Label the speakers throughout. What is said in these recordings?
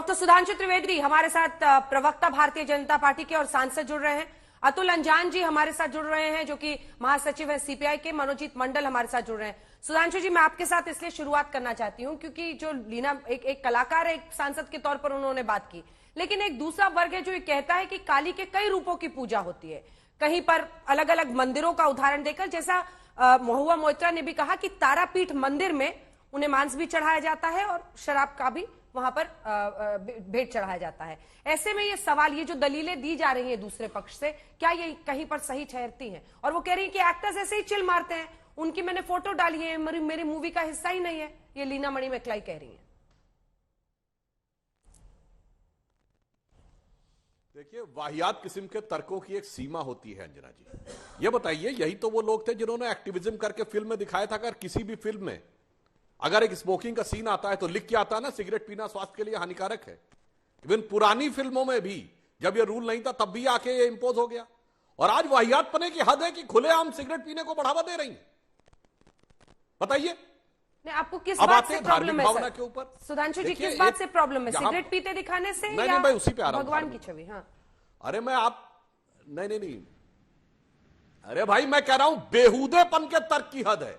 Speaker 1: Doctor Sudhanshu Trivedi हमारे साथ प्रवक्ता भारतीय जनता पार्टी के और सांसद जुड़ रहे हैं। अतुल अंजान जी हमारे साथ जुड़ रहे हैं जो कि महासचिव है सीपीआई के। मनोजीत मंडल हमारे साथ जुड़ रहे हैं। सुधांशु जी, मैं आपके साथ इसलिए शुरुआत करना चाहती हूं क्योंकि जो लीना एक कलाकार है, एक सांसद के तौर पर उन्होंने बात की, लेकिन एक दूसरा वर्ग है जो ये कहता है कि काली के कई रूपों की पूजा होती है। कहीं पर अलग अलग मंदिरों का उदाहरण देकर, जैसा महुआ मोइत्रा ने भी कहा कि तारापीठ मंदिर में उन्हें मांस भी चढ़ाया जाता है और शराब का भी वहां पर भेंट चढ़ाया जाता है। ऐसे में ये सवाल, ये जो दलीलें दी जा रही हैं दूसरे पक्ष से, क्या ये कहीं पर सही ठहरती हैं? और वो कह रही है कि एक्टर्स ऐसे ही चिल मारते हैं, उनकी मैंने फोटो डाली है, मेरी मूवी का हिस्सा ही नहीं है। ये लीना मणि मैकलाई कह रही है।
Speaker 2: देखिए, वाहियात किस्म के तर्कों की एक सीमा होती है। अंजना जी, ये बताइए, यही तो वो लोग थे जिन्होंने एक्टिविज्म करके फिल्म में दिखाया था अगर किसी भी फिल्म में अगर एक स्मोकिंग का सीन आता है तो लिख के आता है ना, सिगरेट पीना स्वास्थ्य के लिए हानिकारक है। इवन पुरानी फिल्मों में भी जब ये रूल नहीं था तब भी आके ये इंपोज हो गया। और आज वाहियात पने की हद है कि खुलेआम सिगरेट पीने को बढ़ावा दे रही है। बताइए
Speaker 1: आपको किस बात से प्रॉब्लम है
Speaker 2: भावना के ऊपर?
Speaker 1: सुधांशु जी, किस बात से प्रॉब्लम है? सिगरेट पीते दिखाने से?
Speaker 2: नहीं, मैं उसी पे आ रहा हूं।
Speaker 1: भगवान की छवि। हाँ,
Speaker 2: अरे मैं आप नहीं, अरे भाई, मैं कह रहा हूं बेहूदेपन के तर्क की हद है।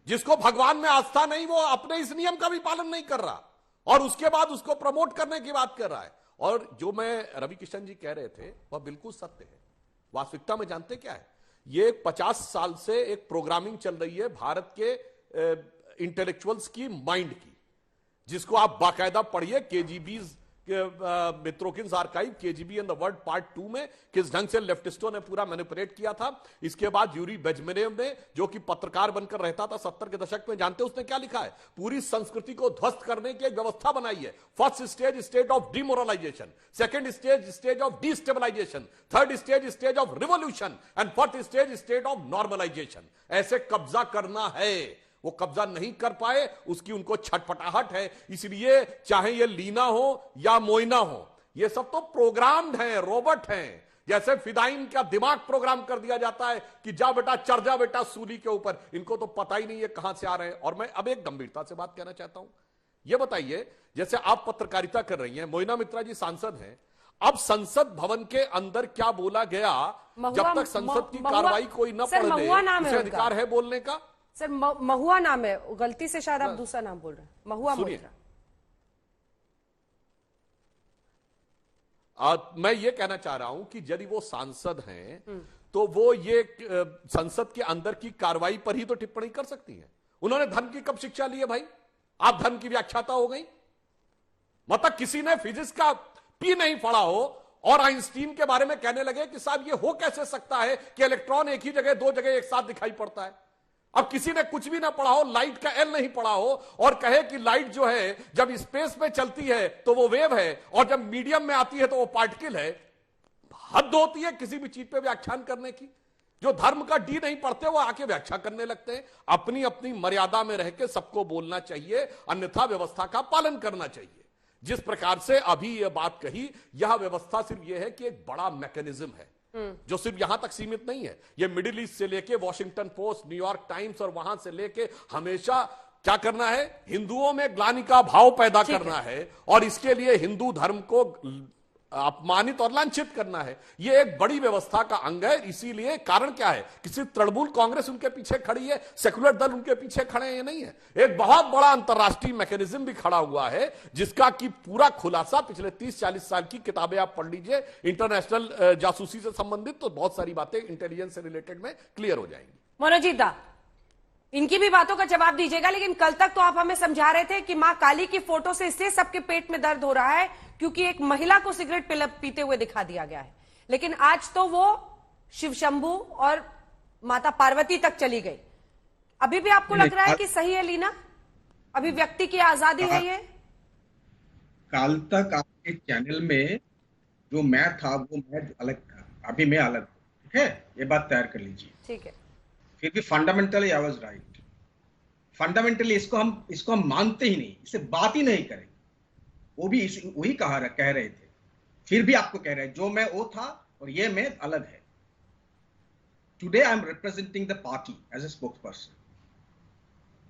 Speaker 2: जिसको भगवान में आस्था नहीं, वो अपने इस नियम का भी पालन नहीं कर रहा और उसके बाद उसको प्रमोट करने की बात कर रहा है। और जो मैं रवि किशन जी कह रहे थे वह बिल्कुल सत्य है। वास्तविकता में जानते क्या है, ये 50 साल से एक प्रोग्रामिंग चल रही है भारत के इंटेलेक्चुअल्स की माइंड की, जिसको आप बाकायदा पढ़िए। KGB Mitrokhin's archive, KGB and the world part 2 में किस ढंग से लेफ्टिस्टों ने पूरा मैनिपुलेट किया था। इसके बाद यूरी बेजमेनेव ने, जो कि पत्रकार बनकर रहता था 70 के दशक में, जानते उसने क्या लिखा है? पूरी संस्कृति को ध्वस्त करने की एक व्यवस्था बनाई है। First stage, stage of demoralisation, second stage, stage of destabilisation, third stage, stage of revolution and fourth stage, stage of normalisation. ऐसे कब्जा करना है। वो कब्जा नहीं कर पाए, उसकी उनको छटपटाहट है। इसलिए चाहे ये लीना हो या मोइना हो, ये सब तो प्रोग्राम्ड हैं, रोबोट हैं। जैसे फिदाइन का दिमाग प्रोग्राम कर दिया जाता है कि जा बेटा, चढ़ जा बेटा सूली के ऊपर। इनको तो पता ही नहीं है कहां से आ रहे हैं। और मैं अब एक गंभीरता से बात कहना चाहता हूं। ये बताइए, जैसे आप पत्रकारिता कर रही हैं, मोइना मित्रा जी सांसद हैं, अब संसद भवन के अंदर क्या बोला गया, जब तक संसद की कार्रवाई कोई न पढ़ ले, उसे अधिकार है बोलने का?
Speaker 1: सर, महुआ नाम है, गलती से शायद आप दूसरा नाम बोल रहे हैं। महुआ मोइत्रा।
Speaker 2: मैं ये कहना चाह रहा हूं कि यदि वो सांसद हैं तो वो ये संसद के अंदर की कार्रवाई पर ही तो टिप्पणी कर सकती हैं। उन्होंने धर्म की कब शिक्षा ली है भाई? आप धर्म की व्याख्याता हो गई। मतलब किसी ने फिजिक्स का पी नहीं पढ़ा हो और आइंस्टीन के बारे में कहने लगे कि साहब ये हो कैसे सकता है कि इलेक्ट्रॉन एक ही जगह दो जगह एक साथ दिखाई पड़ता है। अब किसी ने कुछ भी ना पढ़ा हो, लाइट का एल नहीं पढ़ा हो, और कहे कि लाइट जो है जब स्पेस में चलती है तो वो वेव है और जब मीडियम में आती है तो वो पार्टिकल है। हद होती है किसी भी चीज पे व्याख्यान करने की। जो धर्म का डी नहीं पढ़ते वो आके व्याख्या करने लगते हैं। अपनी अपनी मर्यादा में रह के सबको बोलना चाहिए, अन्यथा व्यवस्था का पालन करना चाहिए। जिस प्रकार से अभी यह बात कही, यह व्यवस्था सिर्फ यह है कि एक बड़ा मैकेनिज्म है जो सिर्फ यहां तक सीमित नहीं है। ये मिडिल ईस्ट से लेके वॉशिंगटन पोस्ट, न्यूयॉर्क टाइम्स और वहां से लेके हमेशा क्या करना है, हिंदुओं में ग्लानि का भाव पैदा करना है और इसके लिए हिंदू धर्म को अपमानित और लांछित करना है। यह एक बड़ी व्यवस्था का अंग है। इसीलिए कारण क्या है कि सिर्फ तृणमूल कांग्रेस उनके पीछे खड़ी है, सेकुलर दल उनके पीछे खड़े हैं, ये नहीं है। एक बहुत बड़ा अंतरराष्ट्रीय मैकेनिज्म भी खड़ा हुआ है जिसका कि पूरा खुलासा पिछले 30-40 साल की किताबें आप पढ़ लीजिए इंटरनेशनल जासूसी से संबंधित, तो बहुत सारी बातें इंटेलिजेंस से रिलेटेड में क्लियर हो जाएंगी।
Speaker 1: मनोजीत दा, इनकी भी बातों का जवाब दीजिएगा, लेकिन कल तक तो आप हमें समझा रहे थे कि मां काली की फोटो से इसलिए सबके पेट में दर्द हो रहा है क्योंकि एक महिला को सिगरेट पीते हुए दिखा दिया गया है। लेकिन आज तो वो शिव शंभू और माता पार्वती तक चली गई। अभी भी आपको लग रहा है कि सही है लीना? अभिव्यक्ति की आजादी है ये?
Speaker 3: कल तक आपके चैनल में जो मैं था वो मैं अलग था, अभी मैं अलग हूं। ठीक है, ये बात तैयार कर लीजिए।
Speaker 1: ठीक है।
Speaker 3: फिर भी fundamentally I was right. Fundamentally इसको हम मानते ही नहीं, इससे बात ही नहीं करेंगे। वो भी वही कह रहे थे, फिर भी आपको कह रहे हैं जो मैं वो था और ये मैं अलग है। Today I am representing the party as a spokesperson.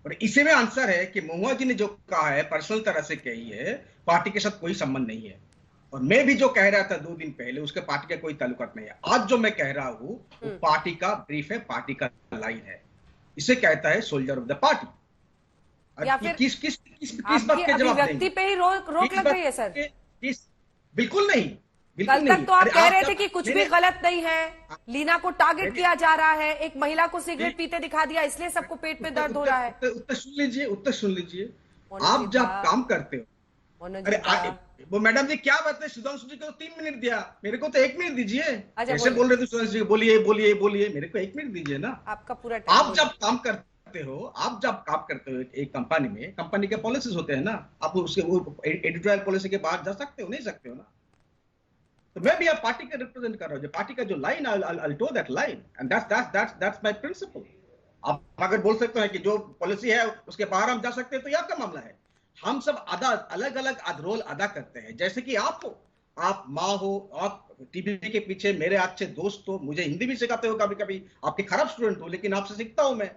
Speaker 3: और इसी में आंसर है कि महुआ जी ने जो कहा है पर्सनल तरह से कही है, पार्टी के साथ कोई संबंध नहीं है। और मैं भी जो कह रहा था 2 दिन पहले, उसके पार्टी का कोई ताल्लुकात नहीं है। आज जो मैं कह रहा हूं वो पार्टी का ब्रीफ है, पार्टी का लाइन है। इसे कहता है सोल्जर ऑफ द पार्टी।
Speaker 1: या फिर
Speaker 3: किस बात
Speaker 1: आपकी
Speaker 3: के जवाब
Speaker 1: अभिव्यक्ति
Speaker 3: देंगे?
Speaker 1: पे ही रोक लग रही है सर।
Speaker 3: बिल्कुल नहीं, बिल्कुल
Speaker 1: कल
Speaker 3: नहीं।
Speaker 1: तक तो आप
Speaker 3: अरे
Speaker 1: कह रहे थे
Speaker 3: जब-
Speaker 1: कि कुछ भी
Speaker 3: मैंने-
Speaker 1: गलत नहीं है, लीना को टारगेट किया जा रहा है, एक महिला को सिगरेट
Speaker 3: नहीं।
Speaker 1: पीते दिखा दिया, इसलिए सबको पेट में दर्द हो रहा है।
Speaker 3: उत्तर सुन लीजिए, उत्तर सुन लीजिए।
Speaker 1: मनोज
Speaker 3: आप
Speaker 1: जी
Speaker 3: जब
Speaker 1: का-
Speaker 3: काम करते हो,
Speaker 1: मनोज
Speaker 3: अरे
Speaker 1: जी का-
Speaker 3: वो मैडम जी क्या बात है, सुधांशु जी को 3 मिनट दिया, मेरे को तो 1 मिनट दीजिए।
Speaker 1: अच्छा,
Speaker 3: ऐसे बोल रहे थे सुधांशु जी, बोलिए बोलिए बोलिए, मेरे को 1 मिनट दीजिए ना।
Speaker 1: आपका पूरा
Speaker 3: आप
Speaker 1: टाइम
Speaker 3: जब काम करते हो, एक कंपनी में, कंपनी के पॉलिसीज होते हैं ना, आप उसके एडिटोरियल पॉलिसी के बाहर जा सकते हो, नहीं सकते हो ना। तो मैं भी अब पार्टी के रिप्रेजेंट कर रहा हूँ, जो पार्टी का जो line, I'll toe that line and that's my principle। आप अगर बोल सकते हैं कि जो पॉलिसी है उसके बाहर हम जा सकते हैं, तो ये आपका मामला है। हम सब अलग अलग रोल अदा करते हैं। जैसे कि आप हो, आप माँ हो, आप टीवी के पीछे मेरे अच्छे दोस्त हो, मुझे हिंदी भी सिखाते हो कभी कभी, आपके खराब स्टूडेंट हो लेकिन आपसे सीखता हूं मैं।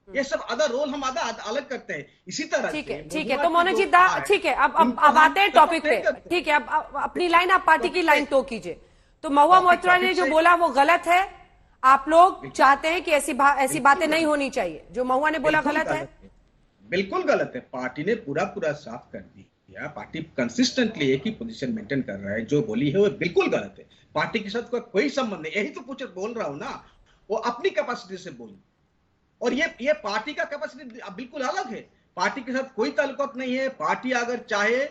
Speaker 3: ये सब अदर रोल हम अलग करते हैं। इसी तरह
Speaker 1: ठीक है,
Speaker 3: से
Speaker 1: ठीक है।
Speaker 3: महुआ
Speaker 1: तो
Speaker 3: की
Speaker 1: मनोज
Speaker 3: जो
Speaker 1: जी दा,
Speaker 3: कहा है,
Speaker 1: ठीक है, अब
Speaker 3: इनको
Speaker 1: अब आते हैं
Speaker 3: हम
Speaker 1: टॉपिक
Speaker 3: support नहीं
Speaker 1: पे।
Speaker 3: करते।
Speaker 1: ठीक है, अब अपनी लाइन, आप पार्टी की लाइन तो कीजिए। तो महुआ
Speaker 3: टॉपिक
Speaker 1: मोइत्रा ने जो
Speaker 3: से-
Speaker 1: बोला वो गलत है। आप लोग चाहते हैं कि ऐसी बातें नहीं होनी चाहिए, जो महुआ ने बोला
Speaker 3: बिल्कुल
Speaker 1: गलत है।
Speaker 3: बिल्कुल गलत है। पार्टी ने पूरा साफ कर दिया। पार्टी कंसिस्टेंटली एक ही पोजीशन मेंटेन कर रहा है। जो बोली है वो बिल्कुल गलत है। पार्टी के साथ कोई संबंध नहीं। यही तो बोल रहा हूं ना, वो अपनी कैपेसिटी से बोली। और ये पार्टी का कैपेसिटी बिल्कुल अलग है। पार्टी के साथ कोई ताल्लुकात नहीं है। पार्टी अगर चाहे,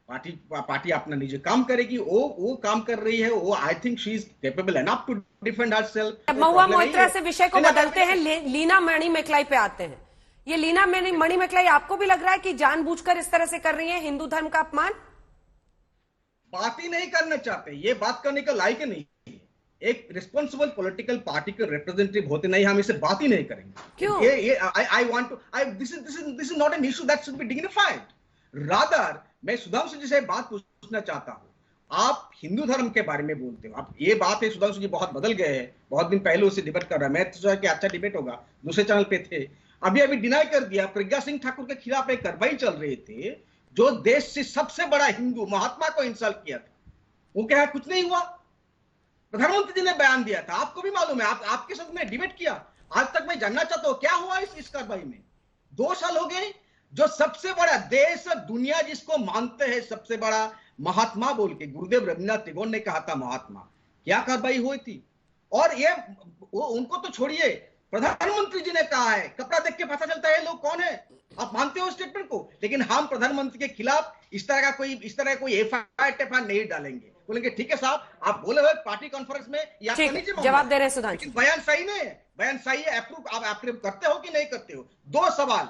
Speaker 3: पार्टी अपना निजी काम करेगी, वो काम कर रही है। वो I think she is capable enough to defend herself.
Speaker 1: Mahua Moitra से विषय को बदलते हैं, लीना मणिमेकलाई पे आते हैं। ये लीना मणिमेकलाई आपको भी लग रहा है कि जानबूझकर इस तरह से कर रही है हिंदू धर्म का अपमान?
Speaker 3: बात ही नहीं करना चाहते, ये बात करने का लायक नहीं। एक रिस्पॉन्सिबल पॉलिटिकल पार्टी के रिप्रेजेंटेटिव होते नहीं, हम इसे बात ही नहीं करेंगे।
Speaker 1: क्यों?
Speaker 3: ये I want to, this is not an issue that should be dignified. Rather मैं सुधांशु जी से बात पूछना चाहता हूं। आप हिंदू धर्म के बारे में बोलते हो, आप ये बात है, सुधांशु जी बहुत बदल गए हैं, बहुत दिन पहले उससे डिबेट कर रहा है। मैं तो सोचा कि अच्छा डिबेट होगा, दूसरे चैनल पे थे, अभी डिनाई कर दिया। प्रज्ञा सिंह ठाकुर के खिलाफ एक कार्रवाई चल रही थी, जो देश से सबसे बड़ा हिंदू महात्मा को इंसल्ट किया था। वो क्या है, कुछ नहीं हुआ। प्रधानमंत्री जी ने बयान दिया था, आपको भी मालूम है, आपके साथ में डिबेट किया। आज तक मैं जानना चाहता हूं क्या हुआ इस कार्रवाई में। 2 साल हो गए। जो सबसे बड़ा देश दुनिया जिसको मानते हैं सबसे बड़ा महात्मा बोल के, गुरुदेव रविन्द्रनाथ टैगोर ने कहा था महात्मा, क्या कार्रवाई हुई थी। और ये उनको तो छोड़िए, प्रधानमंत्री जी ने कहा है, कपड़ा देख के पता चलता है लोग कौन है। आप मानते हो स्टेटमेंट को, लेकिन हम प्रधानमंत्री के खिलाफ इस तरह कोई एफआईआर नहीं डालेंगे। बोलेंगे ठीक है साहब, आप बोले हुए पार्टी कॉन्फ्रेंस में, या
Speaker 1: ठीक है, जवाब दे रहे हैं सुधांशु।
Speaker 3: बयान सही नहीं है, बयान सही है, आप अप्रूव करते हो कि नहीं करते हो। 2 सवाल,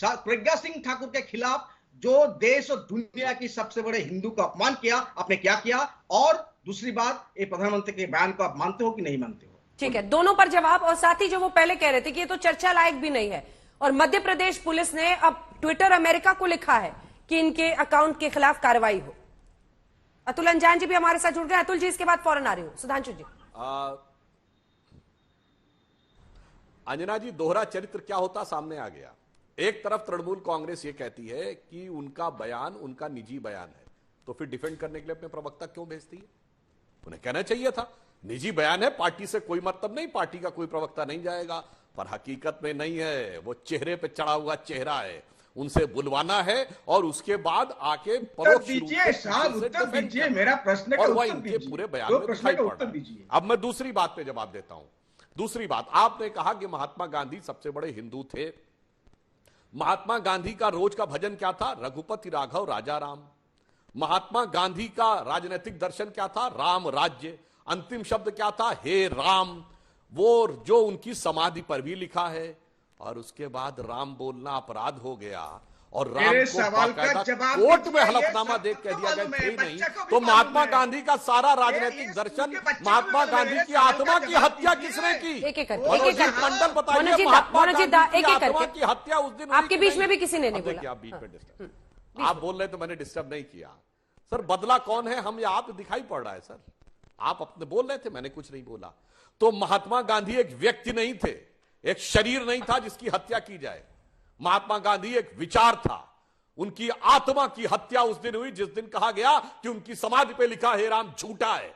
Speaker 3: प्रज्ञा सिंह ठाकुर के खिलाफ जो देश और दुनिया की सबसे बड़े हिंदू का अपमान किया, आपने क्या किया। और दूसरी बात, ये प्रधानमंत्री के बयान को आप मानते हो कि नहीं मानते हो।
Speaker 1: ठीक है, दोनों पर जवाब। और साथ ही जो वो पहले कह रहे थे कि ये तो चर्चा लायक भी नहीं है, और मध्य प्रदेश पुलिस ने अब ट्विटर अमेरिका को लिखा है कि इनके अकाउंट के खिलाफ कार्रवाई हो। अतुल अंजान जी भी हमारे साथ जुड़ गए। अतुल जी, इसके बाद फौरन आ रही हूं। सुधांशु जी।
Speaker 2: अंजना जी, दोहरा चरित्र क्या होता सामने आ गया। एक तरफ तृणमूल कांग्रेस ये कहती है कि उनका बयान उनका निजी बयान है, तो फिर डिफेंड करने के लिए अपने प्रवक्ता क्यों भेजती है? उन्हें कहना चाहिए था निजी बयान है, पार्टी से कोई मतलब नहीं, पार्टी का कोई प्रवक्ता नहीं जाएगा। पर हकीकत में नहीं है, वो चेहरे पे चढ़ा हुआ चेहरा है, उनसे बुलवाना है और उसके बाद आके परोक्ष रूप से
Speaker 3: साहब उत्तर
Speaker 2: defend
Speaker 3: दीजिए,
Speaker 2: करना।
Speaker 3: मेरा प्रश्न का
Speaker 2: और वह
Speaker 3: उत्तर
Speaker 2: इनके
Speaker 3: दीजिए।
Speaker 2: पूरे बयान
Speaker 3: दो
Speaker 2: में
Speaker 3: प्रश्न
Speaker 2: दिखाई
Speaker 3: का
Speaker 2: पड़
Speaker 3: उत्तर
Speaker 2: रहा है।
Speaker 3: दीजिए।
Speaker 2: अब मैं दूसरी बात पे जवाब देता हूं। दूसरी बात, आपने कहा कि महात्मा गांधी सबसे बड़े हिंदू थे। महात्मा गांधी का रोज का भजन क्या था? रघुपति राघव राजा राम। महात्मा गांधी का राजनीतिक दर्शन क्या था? राम राज्य। अंतिम शब्द क्या था? हे राम। वो जो उनकी समाधि पर भी लिखा है। और उसके बाद राम बोलना अपराध हो गया और राम को बाकायदा कोर्ट में हलफनामा देख कह दिया गया थे नहीं। तो महात्मा गांधी का सारा राजनीतिक दर्शन, महात्मा गांधी की आत्मा की हत्या किसने की? मंडल बताइए, महात्मा गांधी की आत्मा की हत्या उस दिन
Speaker 1: आपके बीच में भी किसी ने नहीं बोला।
Speaker 2: आप बीच में डिस्टर्ब, आप बोल रहे तो मैंने डिस्टर्ब नहीं किया। सर बदला कौन है, हम या आप दिखाई पड़ रहा है। सर आप अपने बोल रहे थे, मैंने कुछ नहीं बोला। तो महात्मा गांधी एक व्यक्ति नहीं थे, एक शरीर नहीं था जिसकी हत्या की जाए। महात्मा गांधी एक विचार था, उनकी आत्मा की हत्या उस दिन हुई जिस दिन कहा गया कि उनकी समाधि पे लिखा हे राम झूठा है,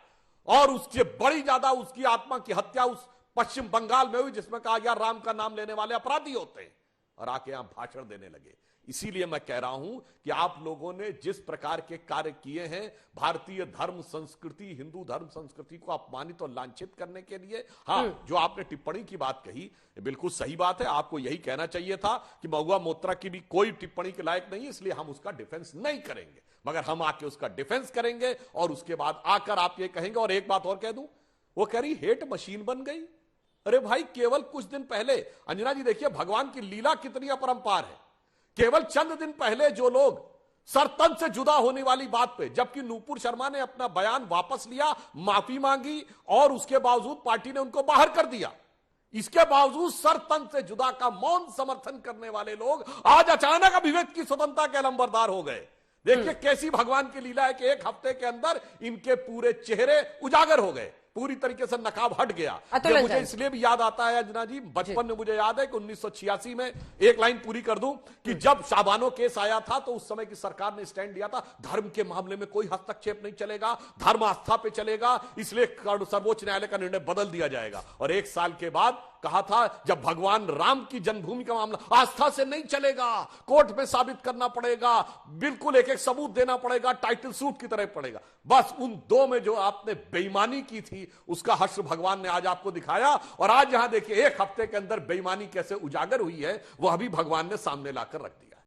Speaker 2: और उससे बड़ी ज्यादा उसकी आत्मा की हत्या उस पश्चिम बंगाल में हुई जिसमें कहा गया राम का नाम लेने वाले अपराधी होते हैं, और आके यहां भाषण देने लगे। इसीलिए मैं कह रहा हूं कि आप लोगों ने जिस प्रकार के कार्य किए हैं भारतीय धर्म संस्कृति, हिंदू धर्म संस्कृति को अपमानित और लांछित करने के लिए, हाँ, जो आपने टिप्पणी की बात कही बिल्कुल सही बात है। आपको यही कहना चाहिए था कि महुआ मोत्रा की भी कोई टिप्पणी के लायक नहीं है, इसलिए हम उसका डिफेंस नहीं करेंगे, मगर हम आके उसका डिफेंस करेंगे और उसके बाद आकर आप ये कहेंगे। और एक बात और कह दूं, वो कह रही हेट मशीन बन गई। अरे भाई, केवल कुछ दिन पहले, अंजना जी देखिए भगवान की लीला कितनी अपरंपार है। केवल चंद दिन पहले जो लोग सर तन से जुदा होने वाली बात पे, जबकि नूपुर शर्मा ने अपना बयान वापस लिया, माफी मांगी, और उसके बावजूद पार्टी ने उनको बाहर कर दिया, इसके बावजूद सर तन से जुदा का मौन समर्थन करने वाले लोग आज अचानक अभिव्यक्ति की स्वतंत्रता के अलंबरदार हो गए। देखिए कैसी भगवान की लीला है कि एक हफ्ते के अंदर इनके पूरे चेहरे उजागर हो गए, पूरी तरीके से नकाब हट गया। ये मुझे इसलिए भी याद आता है अंजना जी, बचपन में मुझे याद है कि 1986 में, एक लाइन पूरी कर दूं, कि जब शाबानो केस आया था तो उस समय की सरकार ने स्टैंड लिया था धर्म के मामले में कोई हस्तक्षेप नहीं चलेगा, धर्म आस्था पे चलेगा, इसलिए सर्वोच्च न्यायालय का निर्णय बदल दिया जाएगा। और एक साल के बाद कहा था जब भगवान राम की जन्मभूमि का मामला आस्था से नहीं चलेगा, कोर्ट में साबित करना पड़ेगा, बिल्कुल एक एक सबूत देना पड़ेगा, टाइटल सूट की तरह पड़ेगा। बस उन दो में जो आपने बेईमानी की थी उसका हश्र भगवान ने आज आपको दिखाया, और आज यहां देखिए एक हफ्ते के अंदर बेईमानी कैसे उजागर हुई है वह भी भगवान ने सामने लाकर रख दी।